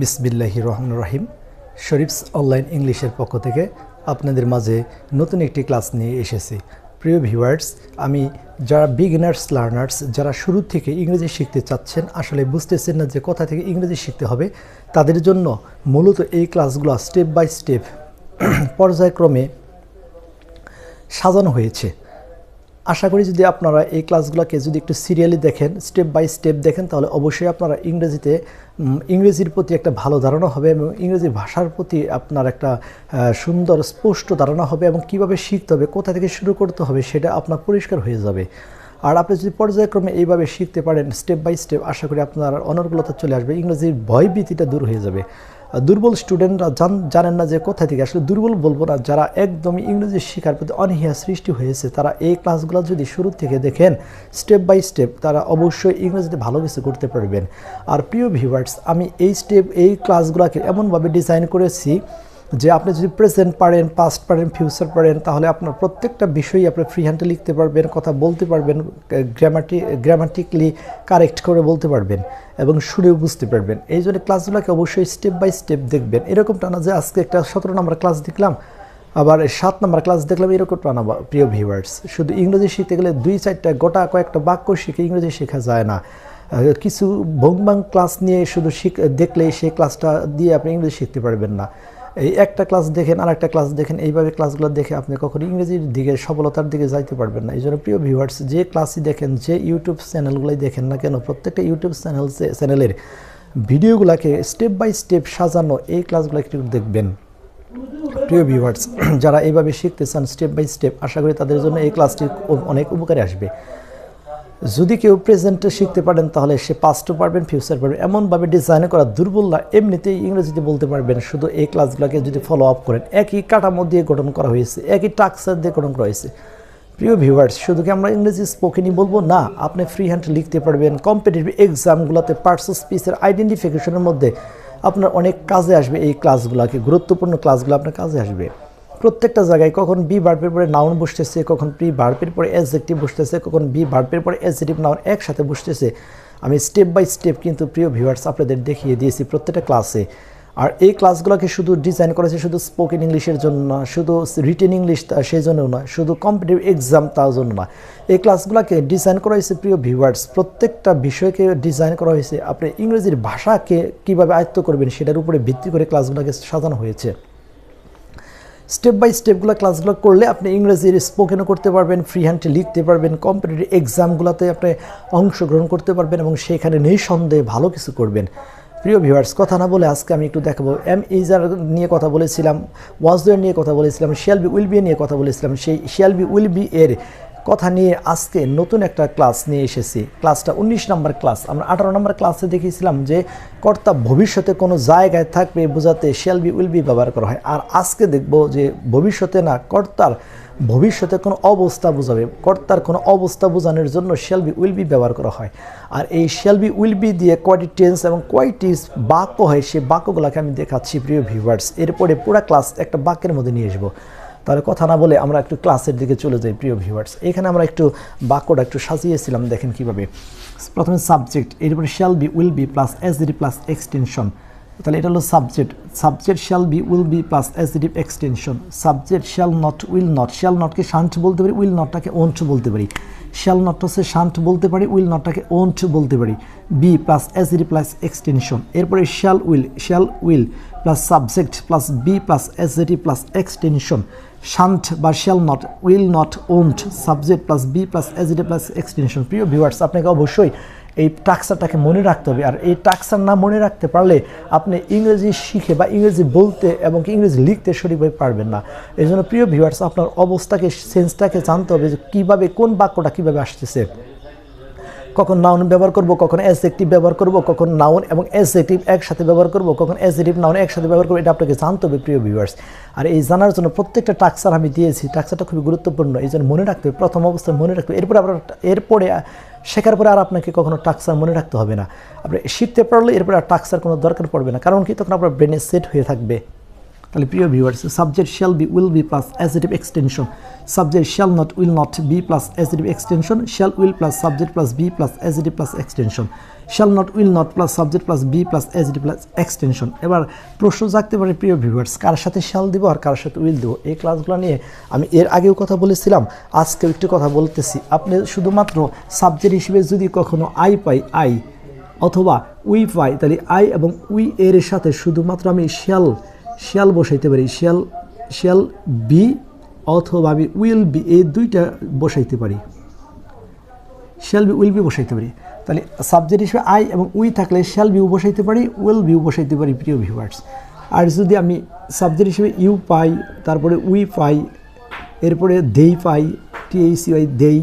বিসমিল্লাহির রহমানির রহিম। শরীফস অনলাইন ইংলিশের পক্ষ থেকে আপনাদের মাঝে নতুন একটি ক্লাস নিয়ে এসেছি। প্রিয় ভিউয়ার্স, আমি যারা বিগিনার্স লার্নার্স, যারা শুরু থেকে ইংরেজি শিখতে চাচ্ছেন, আসলে বুঝতেছেন না যে কোথা থেকে ইংরেজি শিখতে হবে, তাদের জন্য মূলত এই ক্লাসগুলো স্টেপ বাই স্টেপ পর্যায়ক্রমে সাজানো হয়েছে। আশা করি যদি আপনারা এই ক্লাসগুলোকে যদি একটু সিরিয়ালি দেখেন, স্টেপ বাই স্টেপ দেখেন, তাহলে অবশ্যই আপনারা ইংরেজির প্রতি একটা ভালো ধারণা হবে এবং ইংরেজি ভাষার প্রতি আপনার একটা সুন্দর স্পষ্ট ধারণা হবে এবং কিভাবে শিখতে হবে, কোথা থেকে শুরু করতে হবে সেটা আপনার পরিষ্কার হয়ে যাবে। আর আপনি যদি পর্যায়ক্রমে এইভাবে শিখতে পারেন স্টেপ বাই স্টেপ, আশা করি আপনার অনর্গলতা চলে আসবে, ইংরেজির ভয়ভীতিটা দূর হয়ে যাবে। দুর্বল স্টুডেন্টরা জানেন না যে কোথা থেকে, আসলে দুর্বল বলবো না, যারা একদমই ইংরেজি শেখার প্রতি অনীহা সৃষ্টি হয়েছে, তারা এই ক্লাসগুলো যদি শুরু থেকে দেখেন স্টেপ বাই স্টেপ, তারা অবশ্যই ইংরেজিতে ভালো কিছু করতে পারবেন। আর প্রিয় ভিউয়ার্স, আমি এই ক্লাসগুলোকে এমনভাবে ডিজাইন করেছি যে আপনি যদি প্রেজেন্ট পারেন, পাস্ট পারেন, ফিউচার পারেন, তাহলে আপনার প্রত্যেকটা বিষয়ই আপনি ফ্রি হ্যান্ডে লিখতে পারবেন, কথা বলতে পারবেন, গ্রামাটিক্যালি কারেক্ট করে বলতে পারবেন এবং শুনেও বুঝতে পারবেন। এই জন্য ক্লাসগুলোকে অবশ্যই স্টেপ বাই স্টেপ দেখবেন। এরকমটা না যে আজকে একটা 17 নম্বর ক্লাস দেখলাম, আবার 7 নম্বর ক্লাস দেখলাম, এরকমটা না প্রিয় ভিউয়ার্স। শুধু ইংরেজি শিখতে গেলে 2-4টা গোটা কয়েকটা বাক্য শিখে ইংরেজি শেখা যায় না। কিছু ভংবাং ক্লাস নিয়ে শুধু দেখলেই সেই ক্লাসটা দিয়ে আপনি ইংরেজি শিখতে পারবেন না। এই একটা ক্লাস দেখেন আর একটা ক্লাস দেখেন, এইভাবে ক্লাসগুলো দেখে আপনি কখনো ইংরেজির দিকে সফলতার দিকে যাইতে পারবেন না। এই জন্য প্রিয় ভিউয়ার্স, যে ক্লাসই দেখেন, যে ইউটিউব চ্যানেলগুলোই দেখেন না কেন, প্রত্যেকটা ইউটিউব চ্যানেলের ভিডিওগুলোকে স্টেপ বাই স্টেপ সাজানো এই ক্লাসগুলো একটু দেখবেন। প্রিয় ভিউয়ার্স, যারা এইভাবে শিখতে চান স্টেপ বাই স্টেপ, আশা করি তাদের জন্য এই ক্লাসটি অনেক উপকারে আসবে। যদি কেউ প্রেজেন্টে শিখতে পারেন তাহলে সে পাস্টও পারবেন, ফিউচার পারবেন। এমনভাবে ডিজাইন করা, দুর্বলরা এমনিতেই ইংরেজিতে বলতে পারবেন শুধু এই ক্লাসগুলোকে যদি ফলো আপ করেন। একই কাঠামো দিয়ে গঠন করা হয়েছে, একই টাক্সার দিয়ে গঠন করা হয়েছে। প্রিয় ভিউয়ার্স, শুধু কি আমরা ইংরেজি স্পোকেনই বলবো না, আপনি ফ্রি হ্যান্ড লিখতে পারবেন। কম্পিটিটিভ এক্সামগুলোতে পার্টস অফ স্পিচের আইডেন্টিফিকেশনের মধ্যে আপনার অনেক কাজে আসবে। এই ক্লাসগুলোকে, গুরুত্বপূর্ণ ক্লাসগুলো আপনার কাজে আসবে। প্রত্যেকটা জায়গায় কখন বি ভার্বের পরে নাউন বসতেছে, কখন প্রি ভার্বের পরে অ্যাডজেক্টিভ বসতেছে, কখন বি ভার্বের পরে অ্যাডজেক্টিভ নাউন একসাথে বসতেছে, আমি স্টেপ বাই স্টেপ কিন্তু প্রিয় ভিউয়ার্স আপনাদের দেখিয়ে দিয়েছি প্রত্যেকটা ক্লাসে। আর এই ক্লাসগুলোকে শুধু ডিজাইন করেছে শুধু স্পোকেন ইংলিশের জন্য না, শুধু রিটেন ইংলিশ সেই জন্যও নয়, শুধু কম্পিটিটিভ এক্সাম তার জন্য না। এই ক্লাসগুলোকে ডিজাইন করা হয়েছে প্রিয় ভিউয়ার্স, প্রত্যেকটা বিষয়কে ডিজাইন করা হয়েছে আপনি ইংরেজির ভাষাকে কীভাবে আয়ত্ত করবেন সেটার উপরে ভিত্তি করে ক্লাসগুলোকে সাজানো হয়েছে। স্টেপ বাই স্টেপগুলো ক্লাসগুলো করলে আপনি ইংরেজির স্পোকেনও করতে পারবেন, ফ্রি হ্যান্ডে লিখতে পারবেন, কম্পিটিটিভ এক্সামগুলোতে আপনি অংশগ্রহণ করতে পারবেন এবং সেখানে নিঃসন্দেহে ভালো কিছু করবেন। প্রিয় ভিউয়ার্স, কথা না বলে আজকে আমি একটু দেখাবো। ইজার নিয়ে কথা বলেছিলাম, ওয়াজ দেয়ার নিয়ে কথা বলেছিলাম, শ্যাল বি উইল বি নিয়ে কথা বলেছিলাম। সেই শ্যাল বি উইল বি এর কথা নিয়ে আজকে নতুন একটা ক্লাস নিয়ে এসেছি। ক্লাসটা 19 নম্বর ক্লাস। আমরা 18 নম্বর ক্লাসে দেখিয়েছিলাম যে কর্তা ভবিষ্যতে কোনো জায়গায় থাকবে বোঝাতে শ্যাল বি উইল বি ব্যবহার করা হয়। আর আজকে দেখব যে ভবিষ্যতে না, কর্তার ভবিষ্যতে কোনো অবস্থা বোঝাবে, কর্তার কোনো অবস্থা বোঝানোর জন্য শ্যাল বি উইল বি ব্যবহার করা হয়। আর এই শ্যাল বি উইল বি দিয়ে কয়টি টেন্স এবং কয়টি বাক্য হয় সেই বাক্যগুলোকে আমি দেখাচ্ছি প্রিয় ভিউয়ার্স। এরপরে পুরো ক্লাস একটা বাক্যের মধ্যে নিয়ে আসবো। তাহলে কথা না বলে আমরা একটু ক্লাসের দিকে চলে যাই প্রিয় ভিউয়ার্স। এখানে আমরা একটু বাক্যটা একটু সাজিয়েছিলাম, দেখেন কিভাবে। প্রথমে সাবজেক্ট, এরপরে shall be will be plus adjective plus extension. তাহলে এটা হলো subject, subject shall be will be plus adjective extension. Subject shall not will not, shall নটকে শান্ট বলতে পারি, উইল নটটাকে ওন্ট বলতে পারি। শ্যাল নটটা হচ্ছে শান্ট বলতে পারি, উইল নটটাকে ওন্ট বলতে পারি। Be plus adjective plus extension. এরপরে shall will plus subject plus be plus adjective plus extension. Shan't বা shall not, will not, won't, subject plus be plus adjective plus extension. প্রিয় viewers, আপনাকে অবশ্যই এই টাক্সারটাকে মনে রাখতে হবে। আর এই টাক্সার না মনে রাখতে পারলে আপনি ইংরেজি শিখে বা ইংরেজি বলতে এবং ইংরেজি লিখতে সঠিকভাবে পারবেন না। এই জন্য প্রিয় ভিউয়ার্স, আপনার অবস্থাকে, সেন্সটাকে জানতে হবে যে কীভাবে কোন বাক্যটা কীভাবে আসতেছে, কখন নাউন ব্যবহার করব, কখন অ্যাডজেক্টিভ ব্যবহার করব, কখন নাউন এবং অ্যাডজেক্টিভ একসাথে ব্যবহার করব, কখন অ্যাডজেক্টিভ নাউন একসাথে ব্যবহার করব, এটা আপনাকে জানতে হবে প্রিয় ভিউয়ার্স। আর এই জানার জন্য প্রত্যেকটা টাক্সার আমি দিয়েছি, টাক্সারটা খুবই গুরুত্বপূর্ণ, এই জন্য মনে রাখতে হবে, প্রথম অবস্থায় মনে রাখতে হবে। এরপরে শেখার পরে আর আপনাকে কখনো টাক্সার মনে রাখতে হবে না। আপনি শিখতে পারলে এরপরে আর টাক্সার কোনো দরকার পড়বে না, কারণ কি তখন আপনার ব্রেনে সেট হয়ে থাকবে। তাহলে প্রিয় viewers, subject shall be, will be plus adjective extension, subject shall not, will not, be plus adjective extension, shall will plus subject plus be plus adjective plus extension, shall not, will not plus subject plus be plus adjective plus extension. এবার প্রশ্ন জাগতে পারে প্রিয় viewers, কার সাথে shall দিব আর কার সাথে will দেবো? এই ক্লাসগুলো নিয়ে আমি এর আগেও কথা বলেছিলাম, আজকেও একটু কথা বলতেছি। আপনি শুধুমাত্র সাবজেক্ট হিসেবে যদি কখনো আই পাই, আই অথবা উই পাই, তাহলে আই এবং উই এর সাথে শুধুমাত্র আমি শ্যাল বসাইতে পারি, শ্যাল বি অথবা আমি উইল বি, এই দুইটা বসাইতে পারি, শ্যাল বি উইল বি বসাইতে পারি। তাহলে সাবজেক্ট হিসেবে আই এবং উই থাকলে শ্যাল বিও বসাইতে পারি, উইল বিও বসাইতে পারি প্রিয় ভিউয়ার্স। আর যদি আমি সাবজেক্ট হিসেবে ইউ পাই, তারপরে উই পাই, এরপরে দেই পাই, THEY দেই,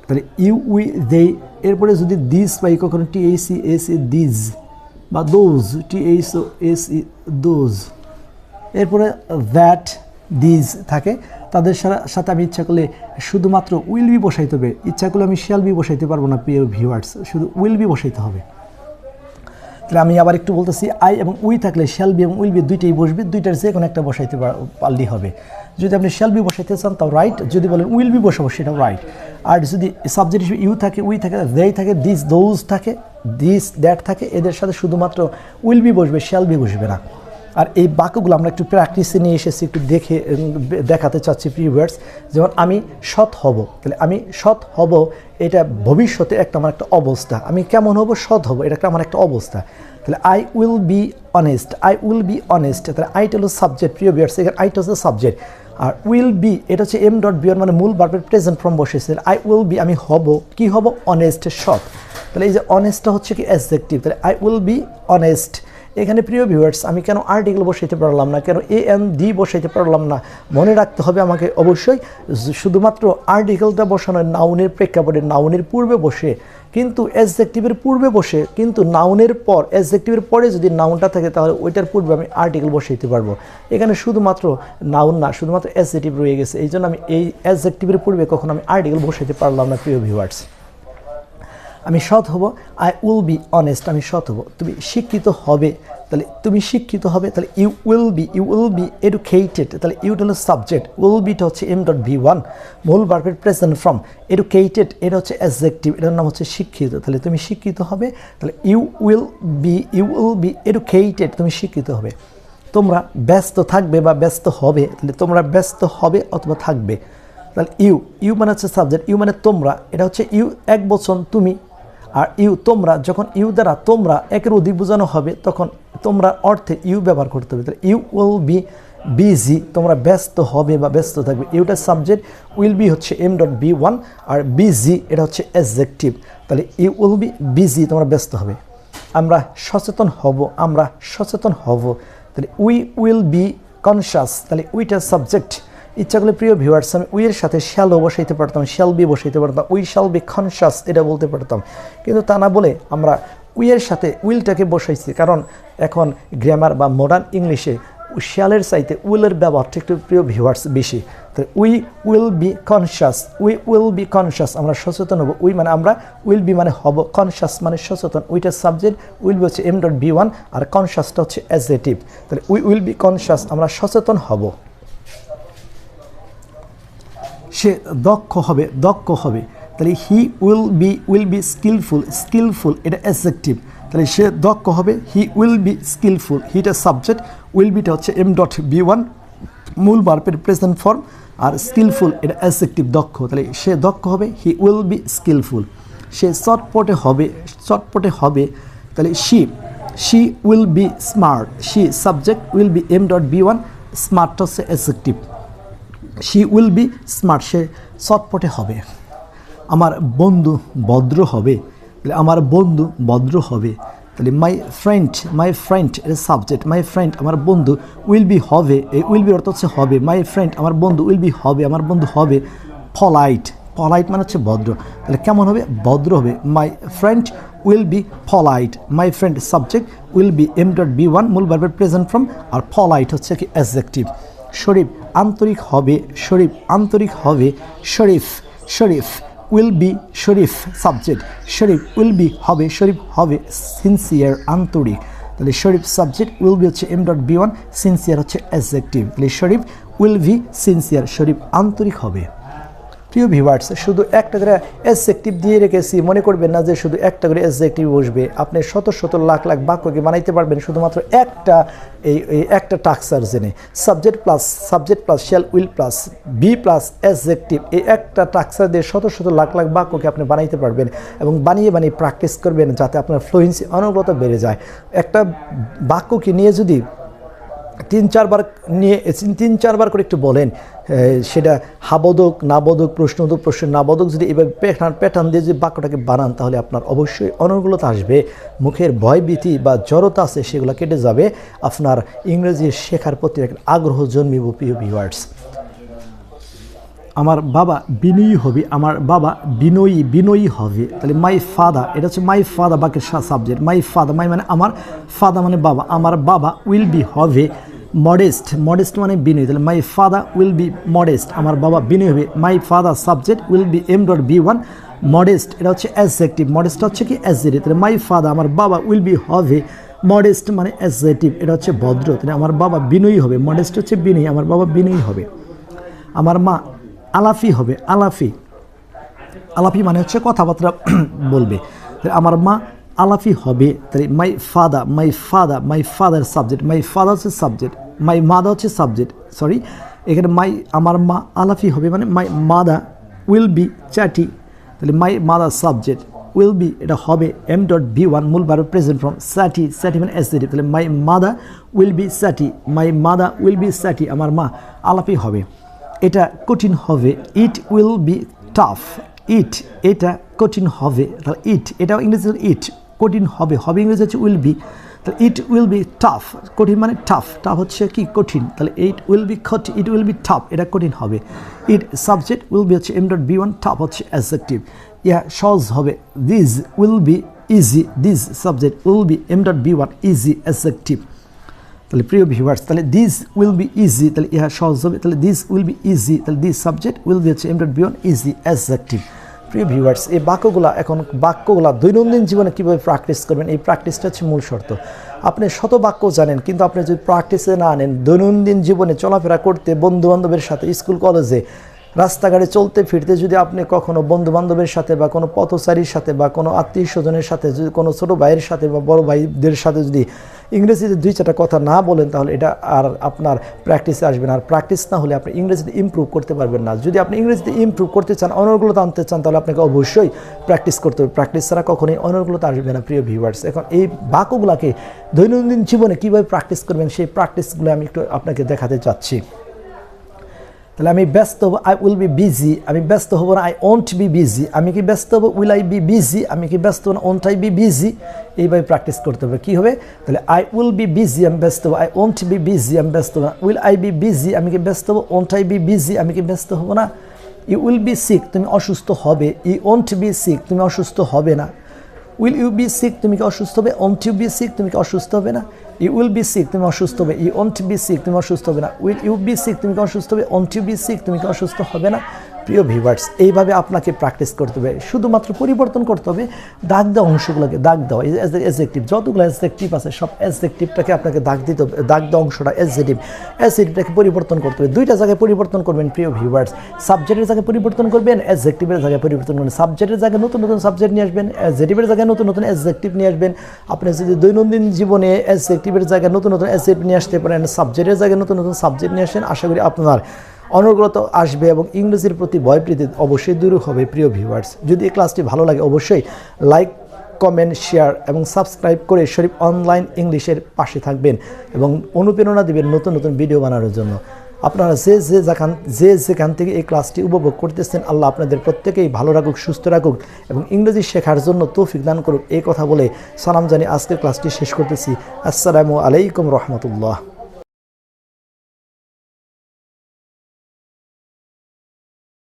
তাহলে ইউ উই দেই, এরপরে যদি দিস পাই কখনো THESE দিজ, বা দোজ THOSE দোজ, এরপরে দ্যাট দিজ থাকে, তাদের সাথে আমি ইচ্ছা করলে শুধুমাত্র উইল বি বসাইতে হবে, ইচ্ছা করলে আমি শ্যাল বি বসাইতে পারবো না প্রিয় ভিউয়ার্স, শুধু উইল বি বসাইতে হবে। তাহলে আমি আবার একটু বলতেছি, আই এবং উই থাকলে শ্যাল বি এবং উইল বি দুইটাই বসবে, দুইটার যে কোনো একটা বসাইতে পারলেই হবে। যদি আপনি শ্যাল বি বসাইতে চান তাও রাইট, যদি বলেন উইল বি বসাবো সেটাও রাইট। আর যদি সাবজেক্ট হিসেবে ইউ থাকে, উই থাকে, দেই থাকে, দিস দোজ থাকে, দিস দ্যাট থাকে, এদের সাথে শুধুমাত্র উইল বি বসবে, শ্যাল বি বসবে না। আর এই বাক্যগুলো আমরা একটু প্র্যাকটিসে নিয়ে এসেছি, একটু দেখাতে চাচ্ছি ভিউয়ার্স। যেমন আমি সৎ হব, তাহলে আমি সৎ হব, এটা ভবিষ্যতে আমার একটা অবস্থা। আমি কেমন হব? সৎ হব, এটা আমার একটা অবস্থা। তাহলে I will be honest, I will be honest, তাহলে আইটা হলো সাবজেক্ট প্রিয় ভিউয়ার্স, এখানে আইটা হচ্ছে সাবজেক্ট। আর উইল বি এটা হচ্ছে M.B মানে মূল ভার্বের প্রেজেন্ট ফর্ম বসেছে। আই উইল বি আমি হব, কি হব? অনেস্ট, সৎ। তাহলে এই যে অনেস্টটা হচ্ছে কি অ্যাডজেক্টিভ, তাহলে আই উইল বি অনেস্ট। এখানে প্রিয় ভিউয়ার্স আমি কেন আর্টিকেল বসাইতে পারলাম না, কেন AND বসাইতে পারলাম না? মনে রাখতে হবে আমাকে অবশ্যই, শুধুমাত্র আর্টিকেলটা বসানো নাউনের প্রেক্ষাপটে, নাউনের পূর্বে বসে, কিন্তু অ্যাডজেক্টিভের পূর্বে বসে, কিন্তু নাউনের পর, অ্যাডজেক্টিভের পরে যদি নাউনটা থাকে তাহলে ওইটার পূর্বে আমি আর্টিকেল বসাইতে পারবো। এখানে শুধুমাত্র নাউন না, শুধুমাত্র অ্যাডজেক্টিভ রয়ে গেছে, এই জন্য আমি এই অ্যাডজেক্টিভের পূর্বে কখনো আমি আর্টিকেল বসাইতে পারলাম না প্রিয় ভিউয়ার্স। আমি সৎ হব, আই উইল বি অনেস্ট, আমি সৎ হব। তুমি শিক্ষিত হবে, তাহলে তুমি শিক্ষিত হবে, তাহলে ইউ উইল বি এডুকেটেড, তাহলে ইউটা হলো সাবজেক্ট, উইল বিটা হচ্ছে M.B1 মূল ভার্বের প্রেজেন্ট ফর্ম, এডুকেটেড এটা হচ্ছে অ্যাডজেক্টিভ, এটার নাম হচ্ছে শিক্ষিত। তাহলে তুমি শিক্ষিত হবে, তাহলে ইউ উইল বি এডুকেটেড, তুমি শিক্ষিত হবে। তোমরা ব্যস্ত থাকবে বা ব্যস্ত হবে, তাহলে তোমরা ব্যস্ত হবে অথবা থাকবে। তাহলে ইউ মানে হচ্ছে সাবজেক্ট, ইউ মানে তোমরা, এটা হচ্ছে ইউ এক বচন তুমি, আর ইউ তোমরা, যখন ইউ দ্বারা তোমরা একের অধিক বোঝানো হবে তখন তোমরা অর্থে ইউ ব্যবহার করতে হবে। তাহলে ইউ উইল বি বিজি, তোমরা ব্যস্ত হবে বা ব্যস্ত থাকবে, ইউটা সাবজেক্ট, উইল বি হচ্ছে M.B1 আর বিজি এটা হচ্ছে অ্যাডজেক্টিভ। তাহলে ইউ উইল বি বিজি, তোমরা ব্যস্ত হবে। আমরা সচেতন হব, আমরা সচেতন হব, তাহলে উই উইল বি কনশাস, তাহলে উইটা সাবজেক্ট। ইচ্ছা করলে প্রিয় ভিউয়ার্স আমি উইয়ের সাথে শ্যালও বসাইতে পারতাম, শ্যাল বি বসাইতে পারতাম, উই শ্যাল বি কনশাস এটা বলতে পারতাম, কিন্তু তা না বলে আমরা উইয়ের সাথে উইলটাকে বসাইছি, কারণ এখন গ্রামার বা মডার্ন ইংলিশে শ্যালের চাইতে উইলের ব্যবহারটা একটু প্রিয় ভিউয়ার্স বেশি। তো উই উইল বি কনশাস, আমরা সচেতন হব। উই মানে আমরা, উইল বি মানে হব, কনশাস মানে সচেতন, উইটার সাবজেক্ট, উইল বি হচ্ছে M.B1 আর কনশাসটা হচ্ছে অ্যাডজেক্টিভ। তাহলে উই উইল বি কনশাস, আমরা সচেতন হব। সে দক্ষ হবে, তাহলে হি উইল বি স্কিলফুল এটা অ্যাডজেক্টিভ, তাহলে সে দক্ষ হবে, হি উইল বি স্কিলফুল, হিটা সাবজেক্ট, উইল বিটা হচ্ছে M.B1 মূল ভার্বের প্রেজেন্ট ফর্ম, আর স্কিলফুল এটা অ্যাডজেক্টিভ, দক্ষ, তাহলে সে দক্ষ হবে, হি উইল বি স্কিলফুল। সে চটপটে হবে, তাহলে she will be smart, she subject, will be M.B1 স্মার্টটা হচ্ছে adjective, she will be smart, সে চটপটে হবে। আমার বন্ধু ভদ্র হবে, তাহলে আমার বন্ধু ভদ্র হবে, তাহলে মাই ফ্রেন্ড এটা সাবজেক্ট, মাই ফ্রেন্ড আমার বন্ধু, উইল বি হবে, এই উইল বি অর্থ হচ্ছে হবে, মাই ফ্রেন্ড আমার বন্ধু, উইল বি হবে, আমার বন্ধু হবে পলাইট মানে হচ্ছে ভদ্র, তাহলে কেমন হবে? ভদ্র হবে। My friend will be polite, my friend subject, will be M.B1 মূল ভার্বের প্রেজেন্ট ফর্ম, আর পলাইট হচ্ছে কি অ্যাডজেক্টিভ। শরীফ আন্তরিক হবে, Sharif will be subject, Sharif will be হবে, শরীফ হবে সিনসিয়ার আন্তরিক, তাহলে শরীফ সাবজেক্ট, উইল বি হচ্ছে m.b1, সিনসিয়ার হচ্ছে অ্যাডজেক্টিভ। তাহলে শরীফ উইল বি সিনসিয়ার, শরীফ আন্তরিক হবে। প্রিয় ভিউয়ার্স, শুধু একটা করে অ্যাডজেক্টিভ দিয়ে রেখেছি, মনে করবেন না যে শুধু একটা করে অ্যাডজেক্টিভ বসবে। আপনি শত শত লাখ লাখ বাক্যকে বানাইতে পারবেন শুধুমাত্র একটা একটা টাক্সার জেনে। Subject plus shall will plus be plus adjective, এই একটা টাক্সার দিয়ে শত শত লাখ লাখ বাক্যকে আপনি বানাইতে পারবেন এবং বানিয়ে বানিয়ে প্র্যাকটিস করবেন যাতে আপনার ফ্লুয়েন্সি অনবরত বেড়ে যায়। একটা বাক্যকে নিয়ে যদি তিন চারবার করে একটু বলেন, সেটা হাবোধক নাবোধক প্রশ্নবোধক প্রশ্ন নাবোধক, যদি এভাবে প্যাটার্ন দিয়ে যদি বাক্যটাকে বানান তাহলে আপনার অবশ্যই অনর্গলতা আসবে, মুখের ভয়ভীতি বা জড়তা আছে সেগুলো কেটে যাবে, আপনার ইংরেজি শেখার প্রতি একটা আগ্রহ জন্মিব। প্রিয় ভিউয়ার্স, আমার বাবা বিনয়ী হবে, আমার বাবা বিনয়ী হবে। তাহলে মাই ফাদার, এটা হচ্ছে মাই ফাদার বাক্যের সাবজেক্ট। মাই ফাদার, মাই মানে আমার, ফাদার মানে বাবা, আমার বাবা উইল বি হবে মডেস্ট মানে বিনয়ী। তাহলে my father will be modest, আমার বাবা বিনয়ী হবে। My father subject will be m.b1, modest এটা হচ্ছে অ্যাডজেক্টিভ, মডেস্ট হচ্ছে কি অ্যাডজেক্টিভ। তাহলে মাই ফাদার, আমার বাবা উইল বি হবে মডেস্ট মানে অ্যাডজেক্টিভ, এটা হচ্ছে ভদ্র। তাহলে আমার বাবা বিনয়ী হবে, মডেস্ট হচ্ছে বিনয়ী, আমার বাবা বিনয়ী হবে। আমার মা আলাফি হবে, আলাফি মানে হচ্ছে কথাবার্তা বলবে। আমার মা আলাফি হবে। তাহলে my father subject, my father হচ্ছে সাবজেক্ট, মাই মাদার হচ্ছে সাবজেক্ট, সরি এখানে আমার মা আলাফি হবে মানে মাই মাদার উইল বি চ্যাটি। তাহলে my mother subject, will B এটা হবে m.b1, মূল ভার্ব প্রেজেন্ট ফর্ম, স্যাটি মানে অ্যাডজেক্টিভ। তাহলে মাই মাদার উইল বি স্যাটি, আমার মা আলাপি হবে। এটা কঠিন হবে, ইট উইল বি টাফ, এটা কঠিন হবে। তাহলে এটাও ইংরেজি ইট, কঠিন হবে ইংরেজি হচ্ছে উইল বি। তাহলে ইট উইল বি টাফ, কঠিন মানে টাফ হচ্ছে কি কঠিন। তাহলে ইট উইল বি টাফ, এটা কঠিন হবে। ইট সাবজেক্ট, উইল বি হচ্ছে m.b1, টাফ হচ্ছে অ্যাডজেক্টিভ। সহজ হবে, this will be easy, this subject will be m.b1, easy adjective. তাহলে প্রিয় ভিউয়ার্স, তাহলে দিস উইল বি ইজি, তাহলে সহজ হবে। তাহলে দিস উইল বি ইজি, তাহলে দিস সাবজেক্ট উইল বি হচ্ছে m.b1, ইজি অ্যাডজেক্টিভ। প্রিয় ভিউয়ার্স, এই বাক্যগুলা দৈনন্দিন জীবনে কীভাবে প্র্যাকটিস করবেন, এই প্র্যাকটিসটা হচ্ছে মূল শর্ত। আপনি শত বাক্য জানেন, কিন্তু আপনি যদি প্র্যাকটিসে না আনেন, দৈনন্দিন জীবনে চলাফেরা করতে, বন্ধুবান্ধবের সাথে, স্কুল কলেজে, রাস্তাঘাটে চলতে ফিরতে যদি আপনি কখনো বন্ধুবান্ধবের সাথে বা কোনো পথচারীর সাথে বা কোনো আত্মীয় স্বজনের সাথে, যদি কোনো ছোটো ভাইয়ের সাথে বা বড় ভাইদের সাথে যদি ইংরেজিতে দুই চারটা কথা না বলেন, তাহলে এটা আর আপনার প্র্যাকটিসে আসবে না। আর প্র্যাকটিস না হলে আপনি ইংরেজিতে ইমপ্রুভ করতে পারবেন না। যদি আপনি ইংরেজিতে ইমপ্রুভ করতে চান, অনর্গলতা আনতে চান, তাহলে আপনাকে অবশ্যই প্র্যাকটিস করতে হবে। প্র্যাকটিস ছাড়া কখনোই অনর্গলতা আসবে না। প্রিয় ভিউয়ার্স, এখন এই বাক্যগুলোকে দৈনন্দিন জীবনে কীভাবে প্র্যাকটিস করবেন, সেই প্র্যাকটিসগুলো আমি একটু আপনাকে দেখাতে চাচ্ছি। তাহলে আমি ব্যস্ত হব, আই উইল বি বিজি। আমি ব্যস্ত হব না, আই ওন্ট বি বিজি। আমি কি ব্যস্ত হব, উইল আই বি বিজি। আমি কি ব্যস্ত হব না, ওন্ট আই বি বিজি। এইভাবে প্র্যাকটিস করতে হবে। কী হবে, তাহলে আই উইল বি বিজি, আমি ব্যস্ত হব। আই ওন্ট বি বিজি, আমি ব্যস্ত হব না। উইল আই বি বিজি, আমি কি ব্যস্ত হব। ওন্ট আই বি বিজি, আমি কি ব্যস্ত হব না। ইউ উইল বি সিক, তুমি অসুস্থ হবে। ইউ ওন্ট বি সিক, তুমি অসুস্থ হবে না। উইল ইউ বি সিক, তুমি কি অসুস্থ হবে। ওন্ট ইউ বি সিক, তুমি কি অসুস্থ হবে না। ইউ উইল বি সিক, তুমি অসুস্থ হবে। ইউ ওন্ট বি সিক, তুমি অসুস্থ হবে না। উইল ইউ বি সিক, তুমি কি অসুস্থ হবে। ওন্ট ইউ বি সিক, তুমি কি অসুস্থ হবে না। প্রিয় ভিউয়ার্স, এইভাবে আপনাকে প্র্যাকটিস করতে হবে। শুধুমাত্র পরিবর্তন করতে হবে দাগ দেওয়া অংশগুলোকে, দাগ দেওয়া অ্যাডজেক্টিভ, যতগুলো অ্যাডজেক্টিভ আছে সব অ্যাডজেক্টিভটাকে আপনাকে দাগ দিতে হবে। দাগ দেওয়া অংশটা অ্যাডজেক্টিভটাকে পরিবর্তন করতে হবে। দুইটা জায়গায় পরিবর্তন করবেন প্রিয় ভিউয়ার্স। সাবজেক্টের জায়গায় পরিবর্তন করবেন, অ্যাডজেক্টিভের জায়গায় পরিবর্তন করবেন। সাবজেক্টের জায়গায় নতুন নতুন সাবজেক্ট নিয়ে আসবেন, অ্যাডজেক্টিভের জায়গায় নতুন নতুন অ্যাডজেক্টিভ নিয়ে আসবেন। আপনি যদি দৈনন্দিন জীবনে অ্যাডজেক্টিভের জায়গায় নতুন নতুন অ্যাডজেক্টিভ নিয়ে আসতে পারেন, সাবজেক্টের জায়গায় নতুন নতুন সাবজেক্ট নিয়ে আসেন, আশা করি আপনার অনর্গলতা আসবে এবং ইংরেজির প্রতি ভয়প্রীতি অবশ্যই দূর হবে। প্রিয় ভিউয়ার্স, যদি এই ক্লাসটি ভালো লাগে অবশ্যই লাইক, কমেন্ট, শেয়ার এবং সাবস্ক্রাইব করে শরীফ অনলাইন ইংলিশের পাশে থাকবেন এবং অনুপ্রেরণা দিবেন নতুন নতুন ভিডিও বানানোর জন্য। আপনারা যেখান থেকে এই ক্লাসটি উপভোগ করতেছেন, আল্লাহ আপনাদের প্রত্যেকেই ভালো রাখুক, সুস্থ রাখুক এবং ইংরেজি শেখার জন্য তৌফিক দান করুক। এই কথা বলে সালাম জানিয়ে আজকের ক্লাসটি শেষ করতেছি। আসসালামু আলাইকুম রহমতুল্লাহ।